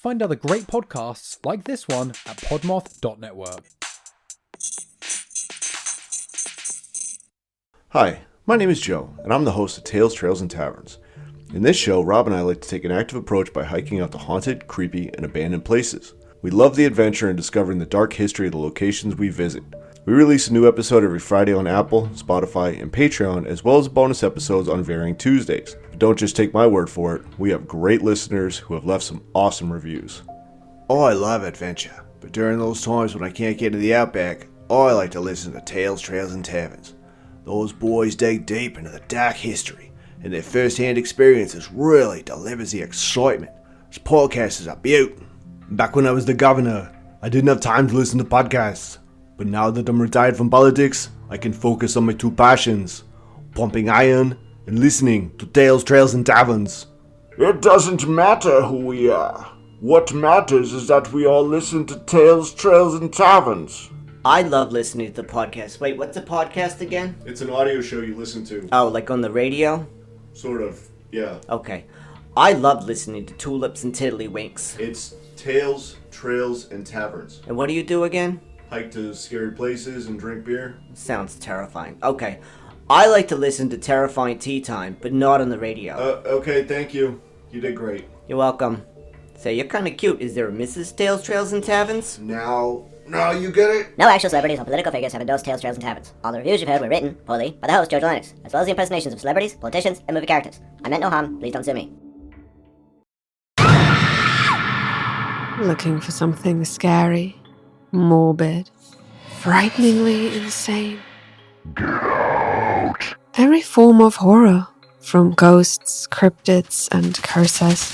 Find other great podcasts like this one at podmoth.network. Hi, my name is Joe, and I'm the host of Tales, Trails, and Taverns. In this show, Rob and I like to take an active approach by hiking out to haunted, creepy, and abandoned places. We love the adventure and discovering the dark history of the locations we visit. We release a new episode every Friday on Apple, Spotify, and Patreon, as well as bonus episodes on varying Tuesdays. But don't just take my word for it, we have great listeners who have left some awesome reviews. I love adventure, but during those times when I can't get to the outback, I like to listen to Tales, Trails, and Taverns. Those boys dig deep into the dark history, and their first-hand experiences really delivers the excitement. This podcast is a beaut. Back when I was the governor, I didn't have time to listen to podcasts. But now that I'm retired from politics, I can focus on my two passions, pumping iron and listening to Tales, Trails, and Taverns. It doesn't matter who we are. What matters is that we all listen to Tales, Trails, and Taverns. I love listening to the podcast. Wait, what's a podcast again? It's an audio show you listen to. Oh, like on the radio? Sort of, yeah. Okay. I love listening to Tulips and Tiddlywinks. It's Tales, Trails, and Taverns. And what do you do again? Hike to scary places and drink beer. Sounds terrifying. Okay. I like to listen to Terrifying Tea Time, but not on the radio. Okay, thank you. You did great. You're welcome. Say, you're kind of cute. Is there a Mrs. Tales, Trails, and Taverns? Now you get it? No actual celebrities or political figures have endorsed Tales, Trails, and Taverns. All the reviews you've heard were written, poorly, by the host, George Lennox, as well as the impersonations of celebrities, politicians, and movie characters. I meant no harm, please don't sue me. Looking for something scary, morbid, frighteningly insane? Get out! Every form of horror, from ghosts, cryptids, and curses,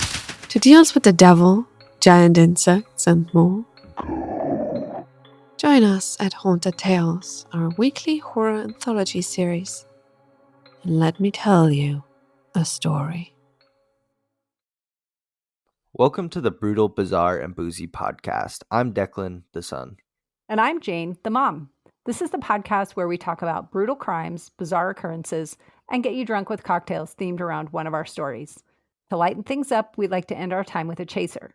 to deals with the devil, giant insects, and more. Join us at Haunted Tales, our weekly horror anthology series, and let me tell you a story. Welcome to the Brutal, Bizarre, and Boozy podcast. I'm Deklan, the son. And I'm Jane, the mom. This is the podcast where we talk about brutal crimes, bizarre occurrences, and get you drunk with cocktails themed around one of our stories. To lighten things up, we'd like to end our time with a chaser.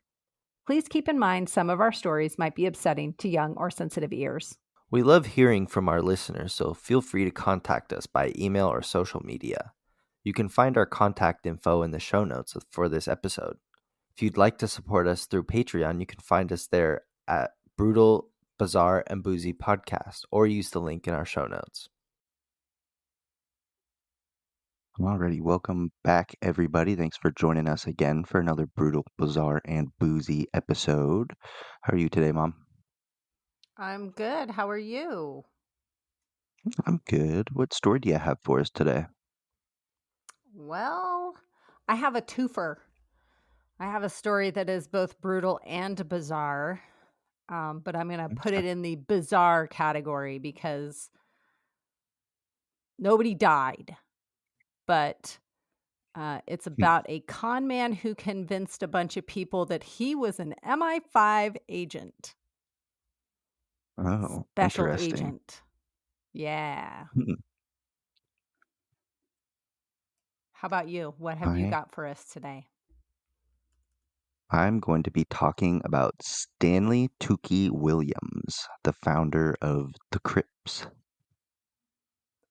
Please keep in mind some of our stories might be upsetting to young or sensitive ears. We love hearing from our listeners, so feel free to contact us by email or social media. You can find our contact info in the show notes for this episode. If you'd like to support us through Patreon, you can find us there at Brutal, Bizarre, and Boozy Podcast, or use the link in our show notes. Alrighty, welcome back, everybody. Thanks for joining us again for another Brutal, Bizarre, and Boozy episode. How are you today, Mom? I'm good. How are you? I'm good. What story do you have for us today? Well, I have a twofer. I have a story that is both brutal and bizarre, but I'm going to put it in the bizarre category because nobody died. But it's about a con man who convinced a bunch of people that he was an MI5 agent. Oh, Special interesting. agent. Yeah. How about you? What have you got for us today? I'm going to be talking about Stanley Tookie Williams, the founder of the Crips.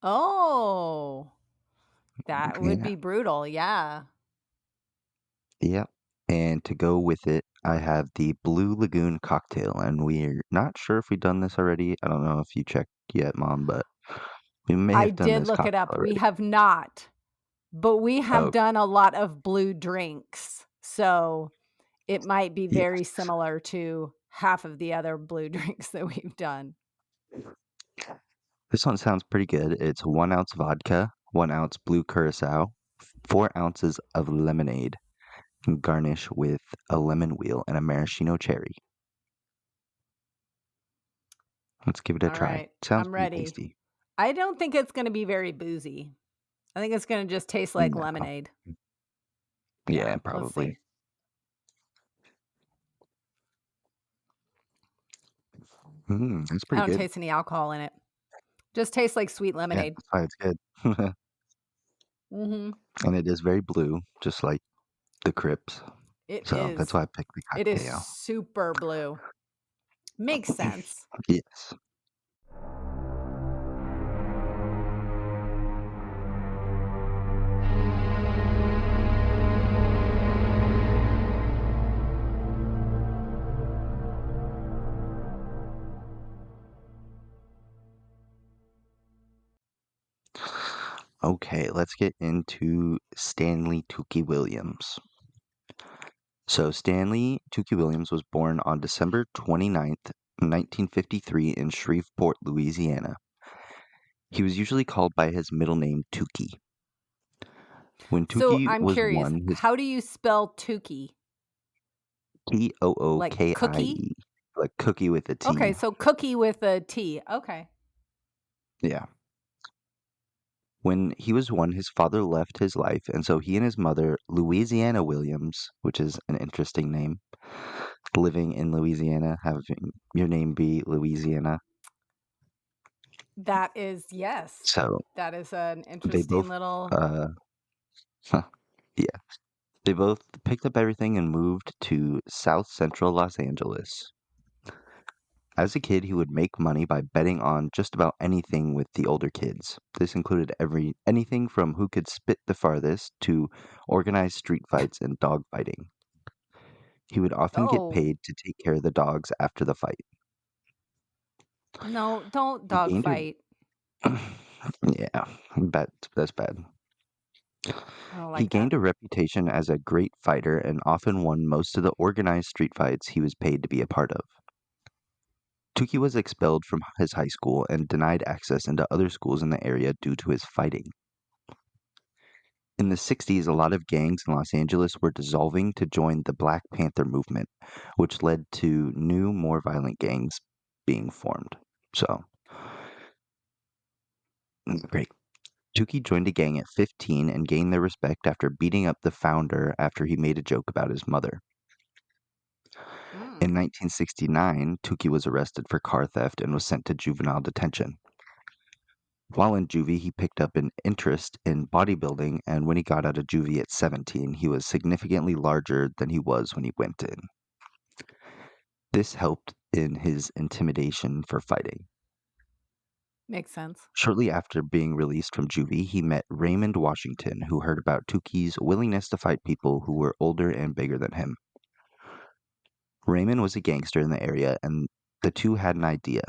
Oh, that would Yeah. be brutal. Yeah. Yep. And to go with it, I have the Blue Lagoon cocktail, and we're not sure if we've done this already. I don't know if you checked yet, Mom, but we may I have done did this look it cocktail up. already. We have not, but we have Oh, done a lot of blue drinks. So it might be very yes. similar to half of the other blue drinks that we've done. This one sounds pretty good. It's 1 ounce vodka, 1 ounce blue curacao, 4 ounces of lemonade, and garnish with a lemon wheel and a maraschino cherry. Let's give it a All try. right. Sounds I'm pretty ready. tasty. I don't think it's going to be very boozy. I think it's going to just taste like No. lemonade. Yeah, Let's probably. see. That's I pretty don't good. taste any alcohol in it. Just tastes like sweet Yeah, lemonade. that's why it's good. Mm-hmm. And it is very blue, just like the Crips. It So that's is. why I picked the It is cocktail. super blue. Makes sense. Yes. Okay, let's get into Stanley Tookie Williams. So Stanley Tookie Williams was born on December 29th, 1953 in Shreveport, Louisiana. He was usually called by his middle name Tookie. When So Tookie I'm was curious, 1, his how do you spell Tookie? Like cookie? Tookie, like cookie with a T. Okay, so cookie with a T. Okay. Yeah. When he was 1, his father left his life, and so he and his mother, Louisiana Williams, which is an interesting name, living in Louisiana, having your name be Louisiana. That is, yes. So That is an they interesting both, little. yeah, they both picked up everything and moved to South Central Los Angeles. As a kid, he would make money by betting on just about anything with the older kids. This included anything from who could spit the farthest to organized street fights and dog fighting. He would often get Oh, paid to take care of the dogs after the fight. no, don't He dog gained fight. yeah, that's bad. I don't He like that. gained a reputation as a great fighter and often won most of the organized street fights he was paid to be a part of. Tookie was expelled from his high school and denied access into other schools in the area due to his fighting. In the 60s, a lot of gangs in Los Angeles were dissolving to join the Black Panther movement, which led to new, more violent gangs being formed. So, great. Tookie joined a gang at 15 and gained their respect after beating up the founder after he made a joke about his mother. In 1969, Tookie was arrested for car theft and was sent to juvenile detention. While in juvie, he picked up an interest in bodybuilding, and when he got out of juvie at 17, he was significantly larger than he was when he went in. This helped in his intimidation for fighting. Makes sense. Shortly after being released from juvie, he met Raymond Washington, who heard about Tookie's willingness to fight people who were older and bigger than him. Raymond was a gangster in the area, and the two had an idea.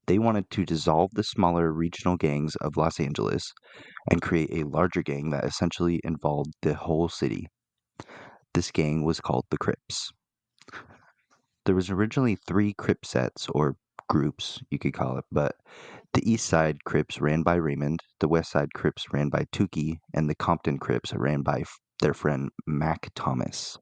They wanted to dissolve the smaller regional gangs of Los Angeles and create a larger gang that essentially involved the whole city. This gang was called the Crips. There was originally 3 Crip sets, or groups, you could call it, but the East Side Crips ran by Raymond, the West Side Crips ran by Tookie, and the Compton Crips ran by their friend Mac Thomas.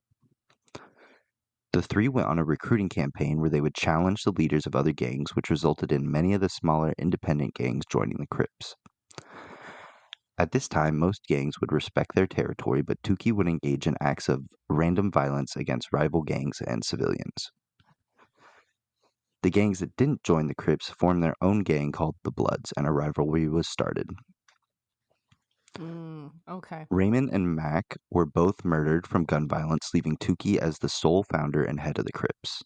The 3 went on a recruiting campaign where they would challenge the leaders of other gangs, which resulted in many of the smaller independent gangs joining the Crips. At this time, most gangs would respect their territory, but Tookie would engage in acts of random violence against rival gangs and civilians. The gangs that didn't join the Crips formed their own gang called the Bloods, and a rivalry was started. Okay. Raymond and Mac were both murdered from gun violence, leaving Tookie as the sole founder and head of the Crips.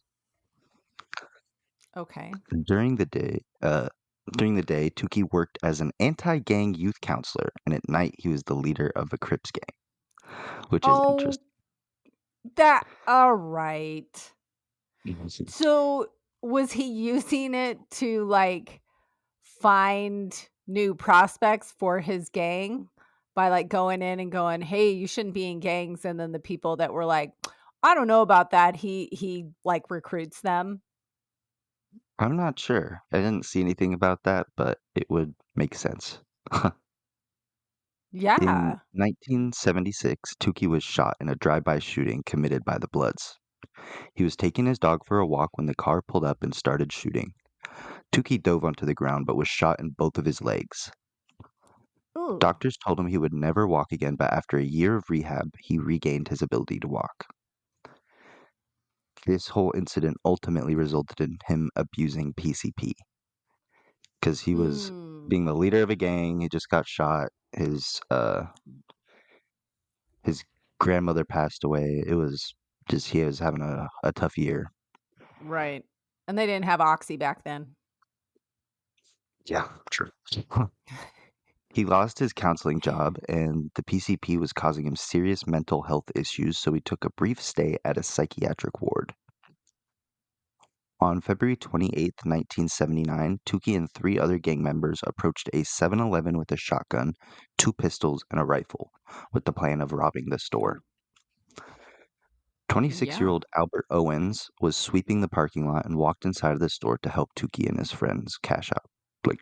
Okay. During the day, Tookie worked as an anti-gang youth counselor, and at night he was the leader of a Crips gang, which is interesting. All right. So was he using it to like find new prospects for his gang by like going in and going, "Hey, you shouldn't be in gangs," and then the people that were like, "I don't know about that," he like recruits them? I'm not sure. I didn't see anything about that, but it would make sense. In Yeah. 1976, Tookie was shot in a drive-by shooting committed by the Bloods. He was taking his dog for a walk when the car pulled up and started shooting. Tookie dove onto the ground but was shot in both of his legs. Ooh. Doctors told him he would never walk again, but after a year of rehab, he regained his ability to walk. This whole incident ultimately resulted in him abusing PCP because he was being the leader of a gang. He just got shot. His grandmother passed away. It was just he was having a tough year. Right. And they didn't have Oxy back then. Yeah, true. He lost his counseling job, and the PCP was causing him serious mental health issues, so he took a brief stay at a psychiatric ward. On February 28th, 1979, Tookie and 3 other gang members approached a 7-Eleven with a shotgun, 2 pistols, and a rifle, with the plan of robbing the store. 26-year-old Albert Owens was sweeping the parking lot and walked inside of the store to help Tookie and his friends cash out, like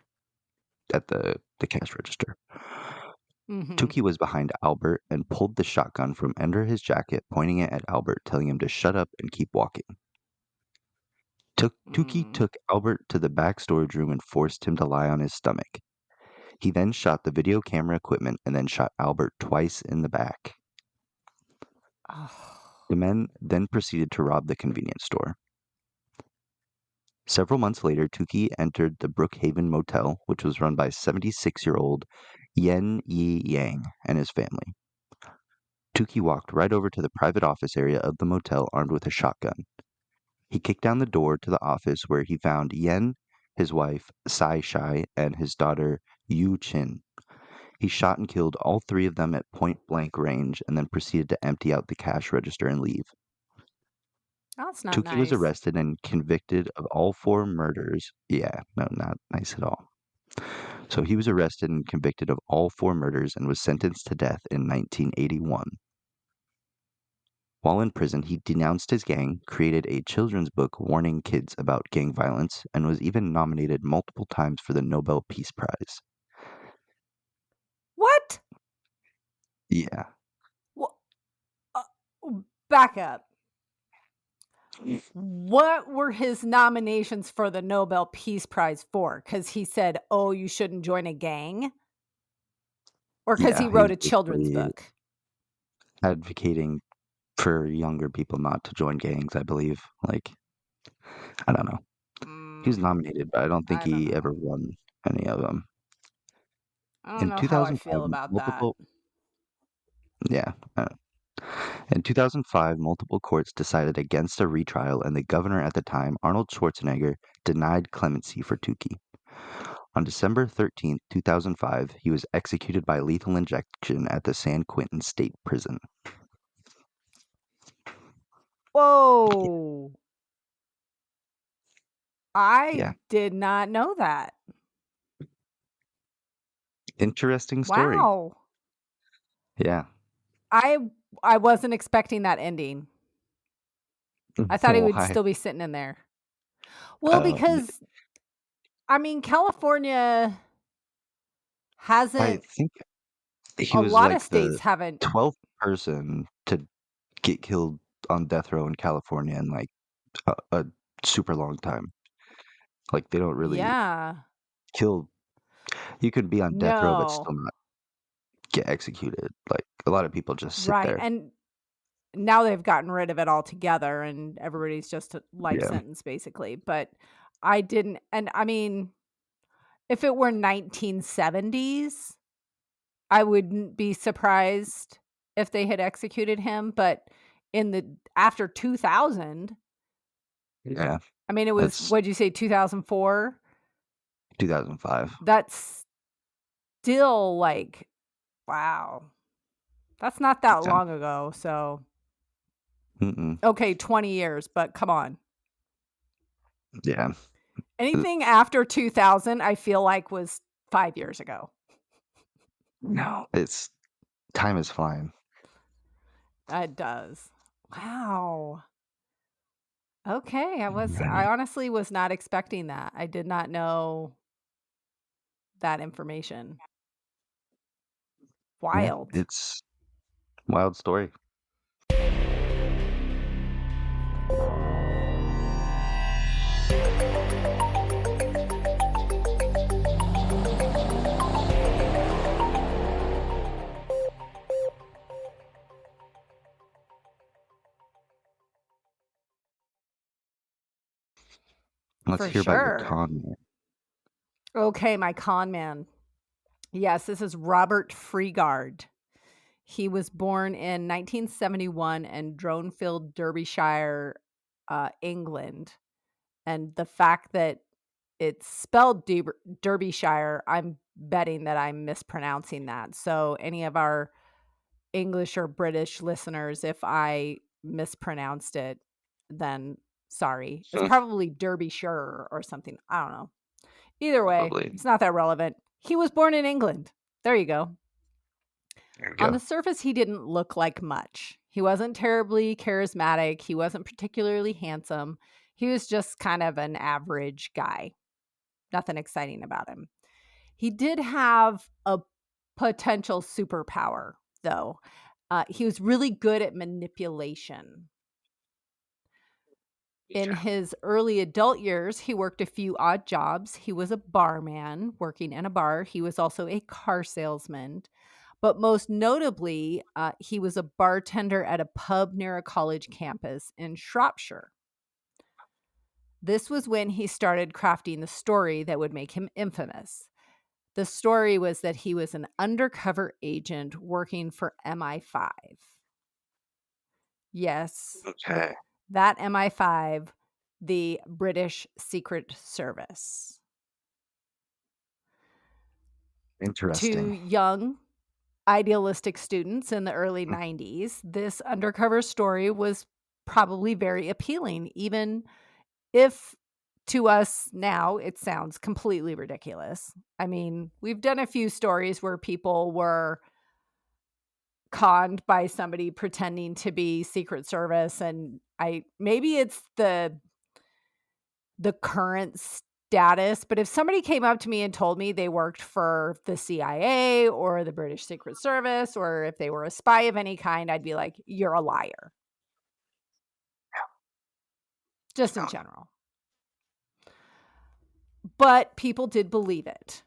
at the cash register. Tookie was behind Albert and pulled the shotgun from under his jacket, pointing it at Albert, telling him to shut up and keep walking. Tookie took Albert to the back storage room and forced him to lie on his stomach. He then shot the video camera equipment and then shot Albert twice in the back. The men then proceeded to rob the convenience store. Several months later, Tookie entered the Brookhaven Motel, which was run by 76-year-old Yen Yi Yang and his family. Tookie walked right over to the private office area of the motel armed with a shotgun. He kicked down the door to the office where he found Yen, his wife, Sai Shai, and his daughter, Yu Chin. He shot and killed all 3 of them at point-blank range and then proceeded to empty out the cash register and leave. That's not Tookie was nice. arrested and convicted of all 4 murders. Yeah, no, not nice at all. So he was arrested and convicted of all 4 murders and was sentenced to death in 1981. While in prison, he denounced his gang, created a children's book warning kids about gang violence, and was even nominated multiple times for the Nobel Peace Prize. What? Yeah. Well, back up. What were his nominations for the Nobel Peace Prize for? Because he said, oh, you shouldn't join a gang? Or because he wrote a children's book? Advocating for younger people not to join gangs, I believe. Like, I don't know. He was nominated, but I don't think he ever won any of them. I don't know how I feel about that. Yeah. In 2005, multiple courts decided against a retrial, and the governor at the time, Arnold Schwarzenegger, denied clemency for Tookie. On December 13, 2005, he was executed by lethal injection at the San Quentin State Prison. Whoa. I did not know that. Interesting story. Wow. Yeah. I wasn't expecting that ending. I thought he would still be sitting in there. Well, because I mean, California hasn't. I think he a was lot like of states the haven't. 12th person to get killed on death row in California in like a super long time. Like they don't really kill. You could be on death row but still not get executed. Like a lot of people just sit there. And now they've gotten rid of it altogether, and everybody's just a life sentence basically. But I didn't, and I mean, if it were 1970s, I wouldn't be surprised if they had executed him. But in the after 2000, yeah, I mean, it was what'd you say, 2004, 2005. That's still like, wow, that's not that long ago. So. Okay, 20 years, but come on. Yeah. Anything after 2000, I feel like was 5 years ago. No, time is flying. It does. Wow. Okay, I honestly was not expecting that. I did not know that information. Wild. Yeah, it's wild story. Let's hear about your con man. Okay, my con man. Yes, this is Robert Freegard. He was born in 1971 in Dronfield, Derbyshire, England. And the fact that it's spelled Derbyshire, I'm betting that I'm mispronouncing that. So any of our English or British listeners, if I mispronounced it, then sorry. It's probably Derbyshire or something. I don't know. Either way, Probably. it's not that relevant. He was born in England. There you go. On the surface, he didn't look like much. He wasn't terribly charismatic. He wasn't particularly handsome. He was just kind of an average guy. Nothing exciting about him. He did have a potential superpower, though. He was really good at manipulation. In his early adult years, he worked a few odd jobs. He was a barman working in a bar. He was also a car salesman. But most notably, he was a bartender at a pub near a college campus in Shropshire. This was when he started crafting the story that would make him infamous. The story was that he was an undercover agent working for MI5. Yes. Okay. That MI5, the British Secret Service. Interesting. To young, idealistic students in the early 90s, this undercover story was probably very appealing, even if to us now it sounds completely ridiculous. I mean, we've done a few stories where people were conned by somebody pretending to be Secret Service, and maybe it's the current status, but if somebody came up to me and told me they worked for the CIA or the British Secret Service, or if they were a spy of any kind, I'd be like, you're a liar. Just in general. But people did believe it.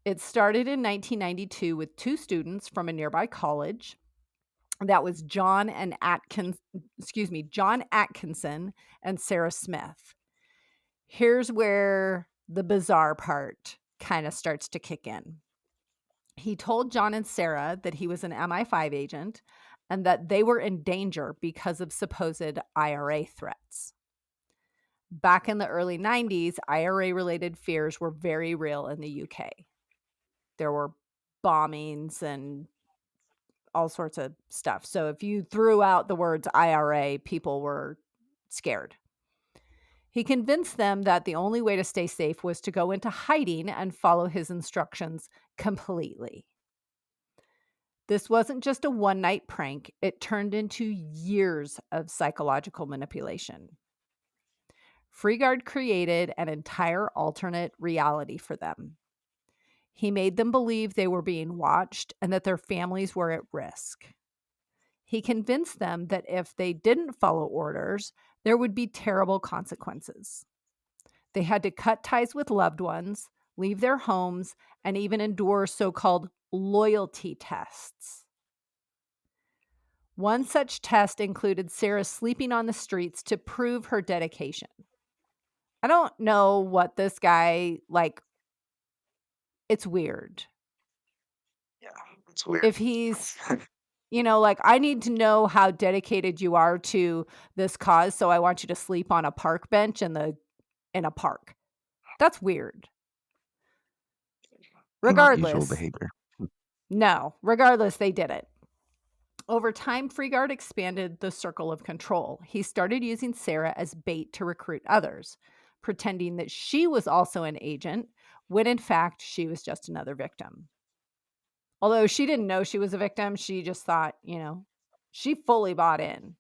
It started in 1992 with two students from a nearby college. That was John Atkinson and Sarah Smith. Here's where the bizarre part kind of starts to kick in. He told John and Sarah that he was an MI5 agent and that they were in danger because of supposed IRA threats. Back in the early 90s, IRA-related fears were very real in the UK. There were bombings and all sorts of stuff. So if you threw out the words IRA, people were scared. He convinced them that the only way to stay safe was to go into hiding and follow his instructions completely. This wasn't just a one-night prank. It turned into years of psychological manipulation. Freegard created an entire alternate reality for them. He made them believe they were being watched and that their families were at risk. He convinced them that if they didn't follow orders, there would be terrible consequences. They had to cut ties with loved ones, leave their homes, and even endure so-called loyalty tests. One such test included Sarah sleeping on the streets to prove her dedication. I don't know what this guy, it's weird. Yeah, it's weird. If he's, I need to know how dedicated you are to this cause, so I want you to sleep on a park bench in a park. That's weird. Regardless. Not usual behavior. No, regardless, they did it. Over time, Freegard expanded the circle of control. He started using Sarah as bait to recruit others, pretending that she was also an agent, when in fact she was just another victim. Although she didn't know she was a victim, she just thought, she fully bought in.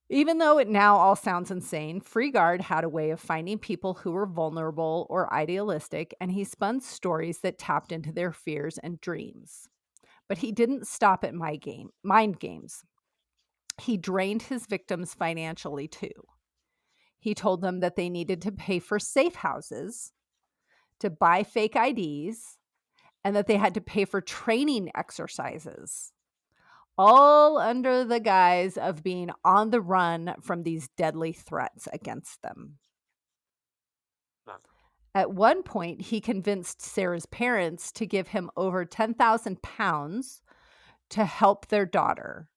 Even though it now all sounds insane, Freegard had a way of finding people who were vulnerable or idealistic, and he spun stories that tapped into their fears and dreams. But he didn't stop at mind games. He drained his victims financially too. He told them that they needed to pay for safe houses, to buy fake IDs, and that they had to pay for training exercises, all under the guise of being on the run from these deadly threats against them. At one point, he convinced Sarah's parents to give him over £10,000 to help their daughter,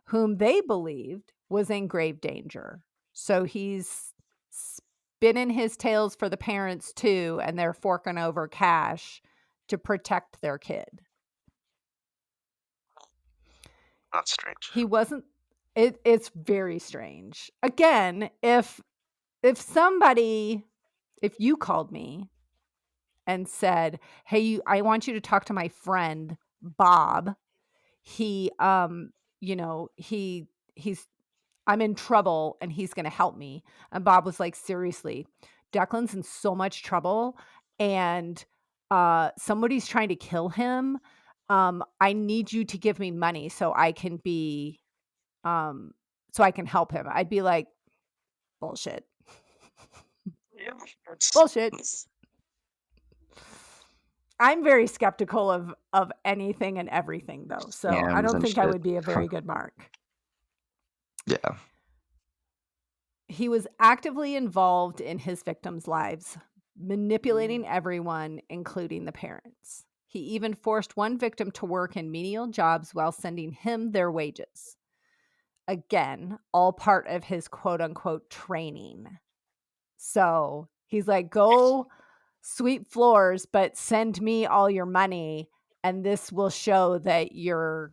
whom they believed was in grave danger. So he's spinning his tails for the parents too, and they're forking over cash to protect their kid. That's strange. He wasn't. It's very strange. Again, if you called me and said, "Hey, I want you to talk to my friend Bob. He, he's I'm in trouble and he's going to help me." And Bob was like, "Seriously, Declan's in so much trouble and somebody's trying to kill him. I need you to give me money so I can help him." I'd be like, "Bullshit." Yeah. Bullshit. I'm very skeptical of anything and everything though. So I Scams don't and think I shit. would be a very good mark. Yeah. He was actively involved in his victims' lives, manipulating everyone, including the parents. He even forced one victim to work in menial jobs while sending him their wages. Again, all part of his quote unquote training. So he's like, "Go sweep floors, but send me all your money, and this will show that you're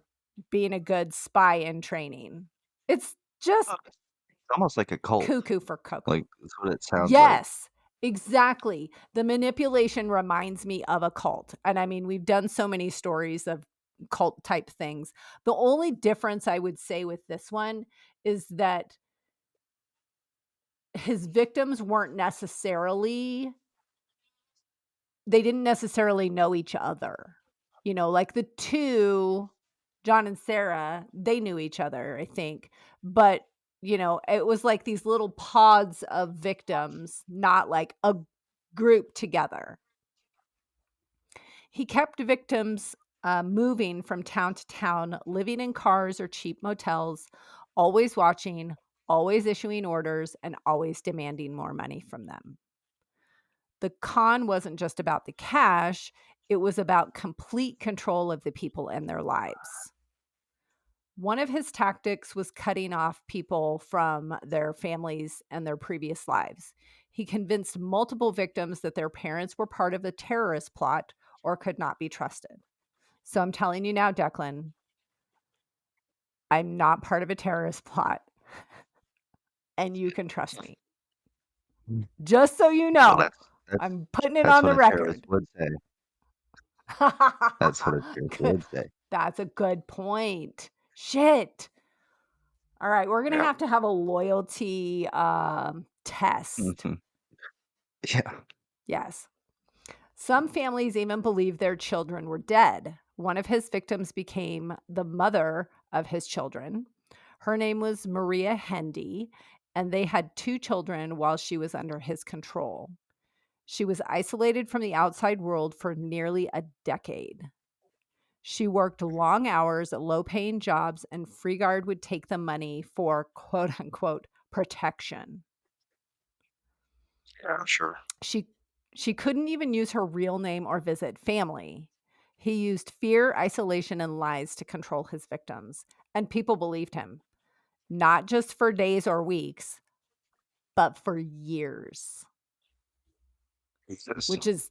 being a good spy in training." It's just It's almost like a cult. cuckoo for cocoa. Like, that's what it sounds like. Yes, exactly. The manipulation reminds me of a cult. And I mean, we've done so many stories of cult type things. The only difference I would say with this one is that his victims they didn't necessarily know each other. You know, like the two, John and Sarah, they knew each other, I think. But, you know, it was like these little pods of victims, not like a group together. He kept victims moving from town to town, living in cars or cheap motels, always watching, always issuing orders, and always demanding more money from them. The con wasn't just about the cash, it was about complete control of the people and their lives. One of his tactics was cutting off people from their families and their previous lives. He convinced multiple victims that their parents were part of a terrorist plot or could not be trusted. So I'm telling you now, Deklan, I'm not part of a terrorist plot, and you can trust me. Just so you know, Well, I'm putting it that's on the what a record. terrorist would say. That's what a terrorist would say. That's a good point. Shit. All right, we're going to have a loyalty test. Mhm. Yeah. Yes. Some families even believe their children were dead. One of his victims became the mother of his children. Her name was Maria Hendy, and they had 2 children while she was under his control. She was isolated from the outside world for nearly a decade. She worked long hours at low-paying jobs, and Freegard would take the money for quote-unquote protection. Yeah, sure. She couldn't even use her real name or visit family. He used fear, isolation, and lies to control his victims, and people believed him, not just for days or weeks, but for years, which is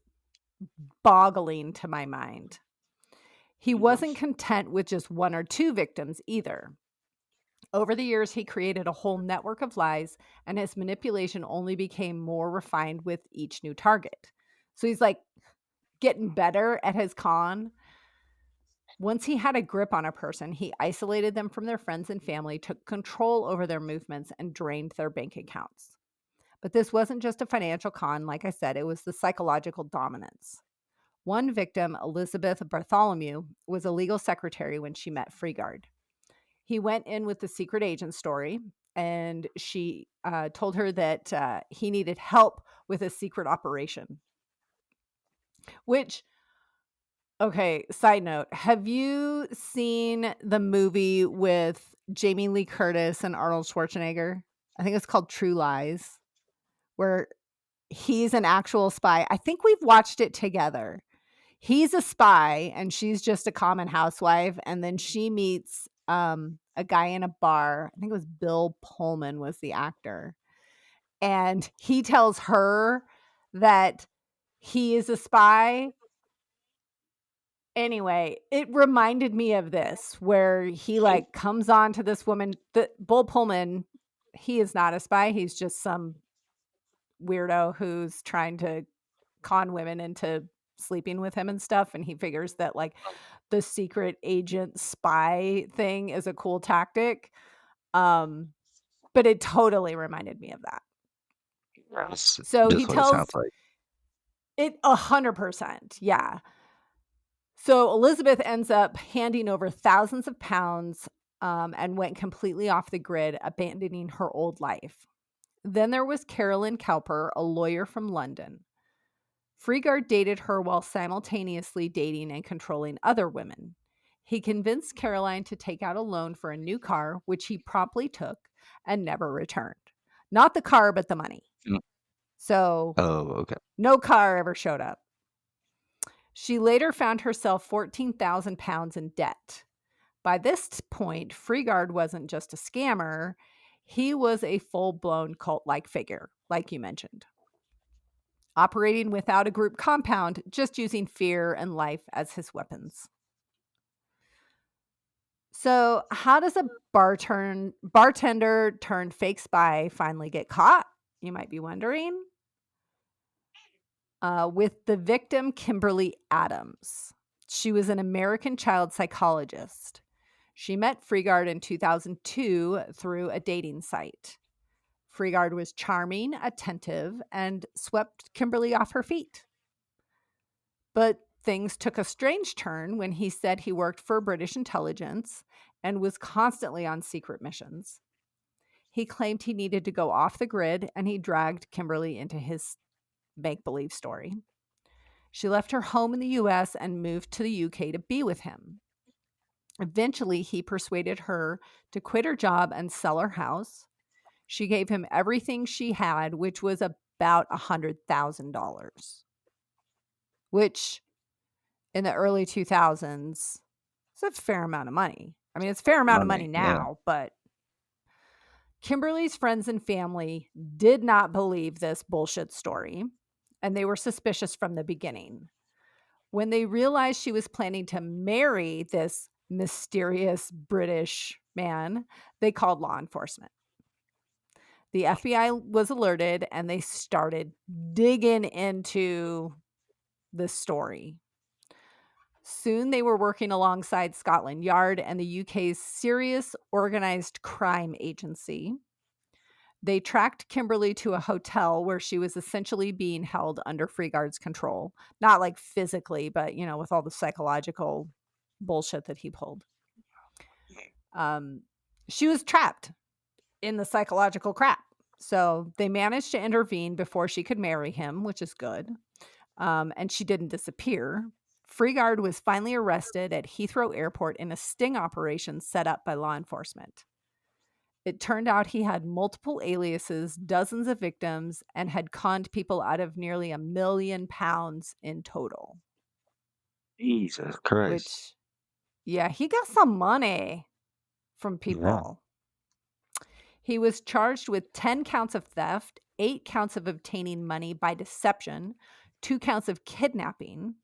boggling to my mind. He wasn't content with just 1 or 2 victims either. Over the years, he created a whole network of lies, and his manipulation only became more refined with each new target. So he's like getting better at his con. Once he had a grip on a person, he isolated them from their friends and family, took control over their movements, and drained their bank accounts. But this wasn't just a financial con. Like I said, it was the psychological dominance. One victim, Elizabeth Bartholomew, was a legal secretary when she met Freegard. He went in with the secret agent story, and she told her that he needed help with a secret operation. Which, okay, side note, have you seen the movie with Jamie Lee Curtis and Arnold Schwarzenegger? I think it's called True Lies, where he's an actual spy. I think we've watched it together. He's a spy and she's just a common housewife. And then she meets a guy in a bar. I think it was Bill Pullman was the actor. And he tells her that he is a spy. Anyway, it reminded me of this where he like comes on to this woman, Bull Pullman. He is not a spy. He's just some weirdo who's trying to con women into sleeping with him and stuff. And he figures that like the secret agent spy thing is a cool tactic. But it totally reminded me of that. So he tells it 100%. Yeah. So Elizabeth ends up handing over thousands of pounds and went completely off the grid, abandoning her old life. Then there was Carolyn Cowper, a lawyer from London. Freegard dated her while simultaneously dating and controlling other women. He convinced Caroline to take out a loan for a new car, which he promptly took and never returned. Not the car, but the money. So no car ever showed up. She later found herself 14,000 pounds in debt. By this point, Freegard wasn't just a scammer. He was a full-blown cult-like figure, like you mentioned. Operating without a group compound, just using fear and life as his weapons. So how does a bartender turned fake spy finally get caught? You might be wondering. With the victim, Kimberly Adams. She was an American child psychologist. She met Freegard in 2002 through a dating site. Freegard was charming, attentive, and swept Kimberly off her feet. But things took a strange turn when he said he worked for British intelligence and was constantly on secret missions. He claimed he needed to go off the grid, and he dragged Kimberly into his make-believe story. She left her home in the U.S. and moved to the U.K. to be with him. Eventually, he persuaded her to quit her job and sell her house. She gave him everything she had, which was about $100,000, which in the early 2000s is a fair amount of money. I mean, it's a fair amount of money now, but Kimberly's friends and family did not believe this bullshit story, and they were suspicious from the beginning. When they realized she was planning to marry this mysterious British man, they called law enforcement. The FBI was alerted, and they started digging into the story. Soon they were working alongside Scotland Yard and the UK's Serious Organised Crime Agency. They tracked Kimberly to a hotel where she was essentially being held under Freegard's control. Not like physically, but, you know, with all the psychological bullshit that he pulled. She was trapped in the psychological crap. So they managed to intervene before she could marry him, which is good. And she didn't disappear. Freegard was finally arrested at Heathrow Airport in a sting operation set up by law enforcement. It turned out he had multiple aliases, dozens of victims, and had conned people out of nearly £1 million in total. Jesus Christ. Which, yeah, he got some money from people. Yeah. He was charged with 10 counts of theft, 8 counts of obtaining money by deception, 2 counts of kidnapping,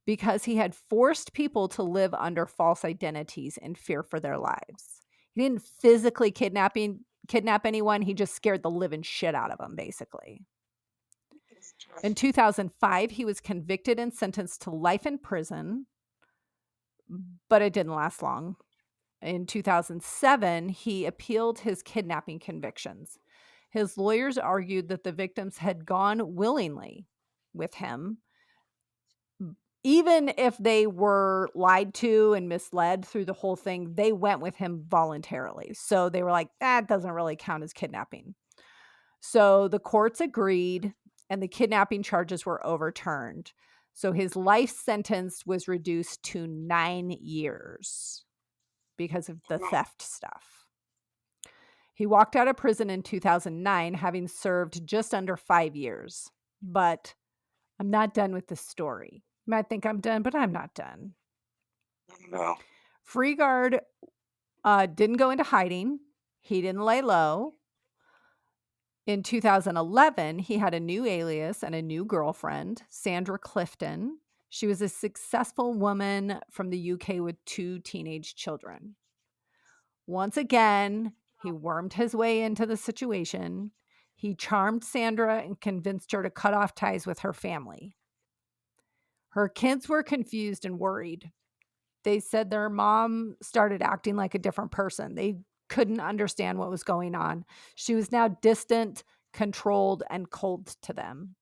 because he had forced people to live under false identities in fear for their lives. He didn't physically kidnap anyone. He just scared the living shit out of them, basically. In 2005, he was convicted and sentenced to life in prison, but it didn't last long. In 2007, he appealed his kidnapping convictions. His lawyers argued that the victims had gone willingly with him. Even if they were lied to and misled through the whole thing, they went with him voluntarily. So they were like, that doesn't really count as kidnapping. So the courts agreed, and the kidnapping charges were overturned. So his life sentence was reduced to 9 years because of the theft stuff. He walked out of prison in 2009, having served just under 5 years. but I'm not done with the story. You might think I'm done, but I'm not done. No. Freegard didn't go into hiding. He didn't lay low. In 2011, he had a new alias and a new girlfriend, Sandra Clifton. She was a successful woman from the UK with 2 teenage children. Once again, he wormed his way into the situation. He charmed Sandra and convinced her to cut off ties with her family. Her kids were confused and worried. They said their mom started acting like a different person. They couldn't understand what was going on. She was now distant, controlled, and cold to them.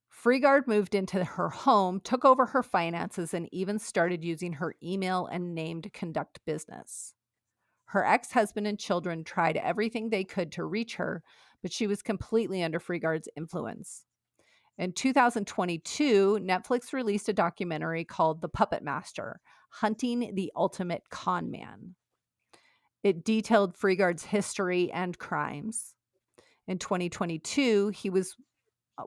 Freegard moved into her home, took over her finances, and even started using her email and name to conduct business. Her ex-husband and children tried everything they could to reach her, but she was completely under Freegard's influence. In 2022, Netflix released a documentary called The Puppet Master: Hunting the Ultimate Con Man. It detailed Freegard's history and crimes. In 2022, he was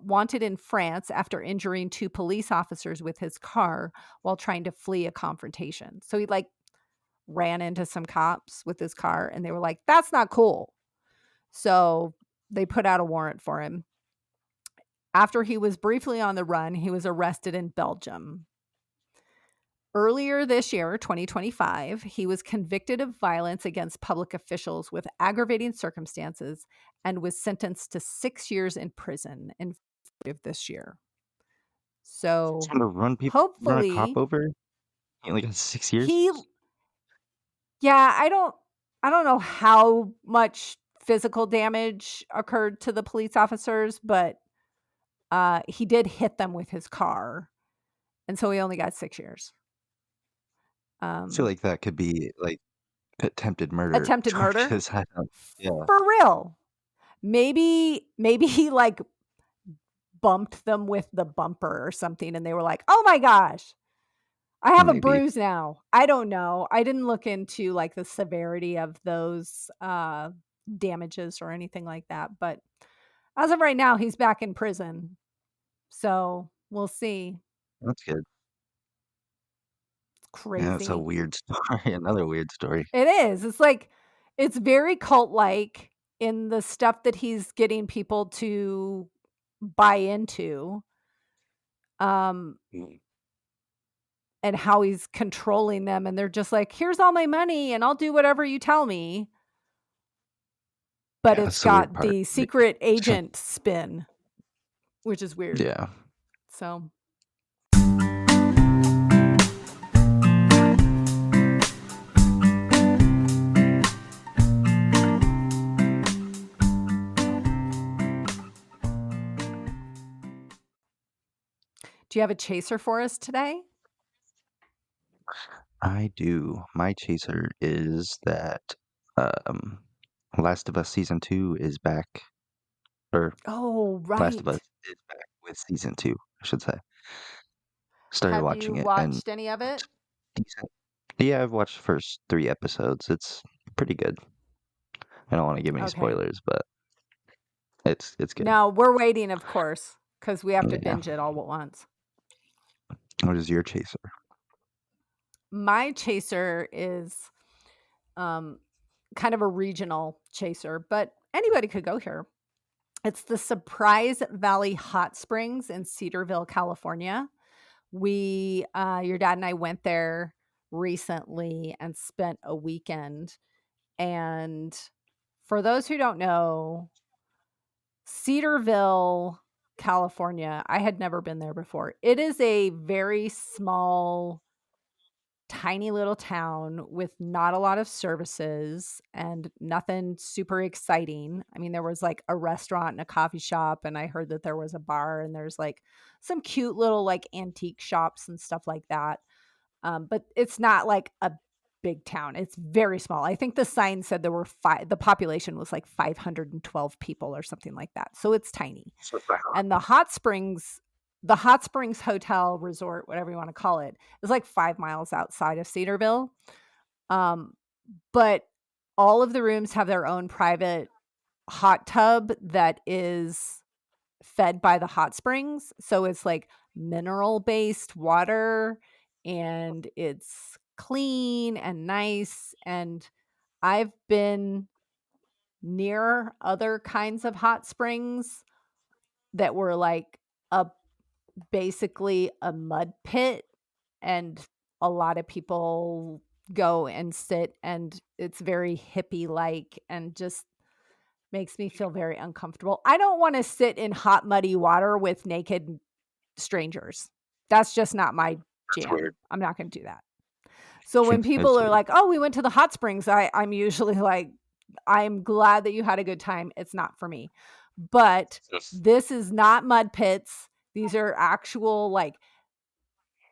wanted in France after injuring 2 police officers with his car while trying to flee a confrontation. So he ran into some cops with his car, and they were like, "That's not cool." So they put out a warrant for him. After he was briefly on the run, he was arrested in Belgium. Earlier this year, 2025, he was convicted of violence against public officials with aggravating circumstances and was sentenced to 6 years in prison in February of this year. So Trying to run a cop hopefully over? He only got 6 years? I don't know how much physical damage occurred to the police officers, but he did hit them with his car, and so he only got 6 years. I feel like that could be attempted murder Attempted murder? charges. I don't, yeah. For real. Maybe he bumped them with the bumper or something, and they were like, "Oh my gosh, I have a Maybe. bruise now." I don't know. I didn't look into the severity of those damages or anything like that. But as of right now, he's back in prison. So we'll see. That's good. It's crazy. Yeah, it's a weird story. Another weird story. It is. It's very cult-like in the stuff that he's getting people to buy into. And how he's controlling them, and they're just like, "Here's all my money and I'll do whatever you tell me." But Yeah, it's that's the weird got part. the secret agent spin, which is weird. Yeah. So do you have a chaser for us today? I do. My chaser is that Last of Us Season 2 is back. Or Oh, Last of right. Us is back with Season 2, I should say. Started Have you watching it and watched any of it? it's decent. Yeah, I've watched the first 3 episodes. It's pretty good. I don't want to give any Okay. spoilers, but it's good. No, we're waiting, of course, because we have to Yeah. binge it all at once. What is your chaser? My chaser is kind of a regional chaser, but anybody could go here. It's the Surprise Valley Hot Springs in Cedarville, California. Your dad and I went there recently and spent a weekend. And for those who don't know, Cedarville, California, I had never been there before. It is a very small, tiny little town with not a lot of services and nothing super exciting. I mean, there was a restaurant and a coffee shop, and I heard that there was a bar, and there's some cute little antique shops and stuff like that. But it's not a big town. It's very small. I think the sign said there were the population was 512 people or something like that. So it's tiny. And the Hot Springs Hotel Resort, whatever you want to call it, is 5 miles outside of Cedarville. But all of the rooms have their own private hot tub that is fed by the hot springs. So it's like mineral-based water, and it's clean and nice. And I've been near other kinds of hot springs that were like basically a mud pit, and a lot of people go and sit, and it's very hippie like and just makes me feel very uncomfortable. I don't want to sit in hot muddy water with naked strangers. That's just not my jam. weird. I'm not going to do that. So when people are weird. like, "Oh, we went to the hot springs," I'm usually like, "I'm glad that you had a good time. It's not for me." But this is not mud pits. These are actual like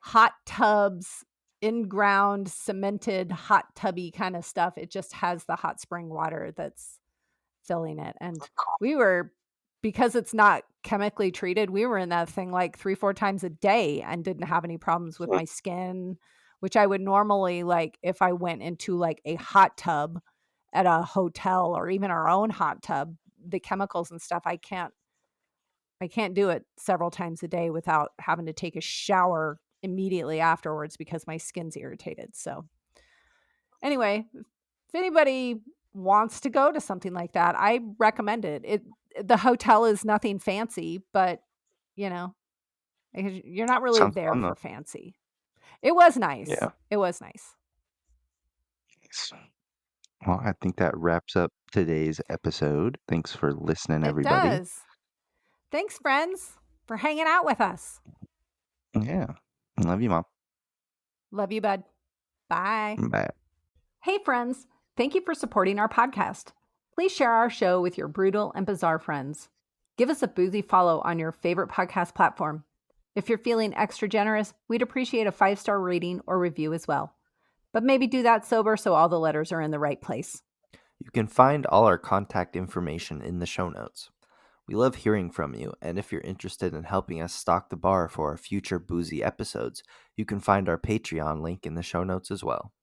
hot tubs, in-ground cemented hot tubby kind of stuff. It just has the hot spring water that's filling it. And we were, because it's not chemically treated, we were in that thing like 3-4 times a day and didn't have any problems with my skin, which I would normally, like if I went into like a hot tub at a hotel or even our own hot tub, the chemicals and stuff, I can't do it several times a day without having to take a shower immediately afterwards because my skin's irritated. So anyway, if anybody wants to go to something like that, I recommend it. The hotel is nothing fancy, but you know, you're not really Sounds there fun, for though. fancy. It was nice. Yeah. It was nice. Well, I think that wraps up today's episode. Thanks for listening, It everybody. does. Thanks, friends, for hanging out with us. Yeah. Love you, Mom. Love you, bud. Bye. Bye. Hey, friends. Thank you for supporting our podcast. Please share our show with your brutal and bizarre friends. Give us a boozy follow on your favorite podcast platform. If you're feeling extra generous, we'd appreciate a 5-star rating or review as well. But maybe do that sober so all the letters are in the right place. You can find all our contact information in the show notes. We love hearing from you, and if you're interested in helping us stock the bar for our future boozy episodes, you can find our Patreon link in the show notes as well.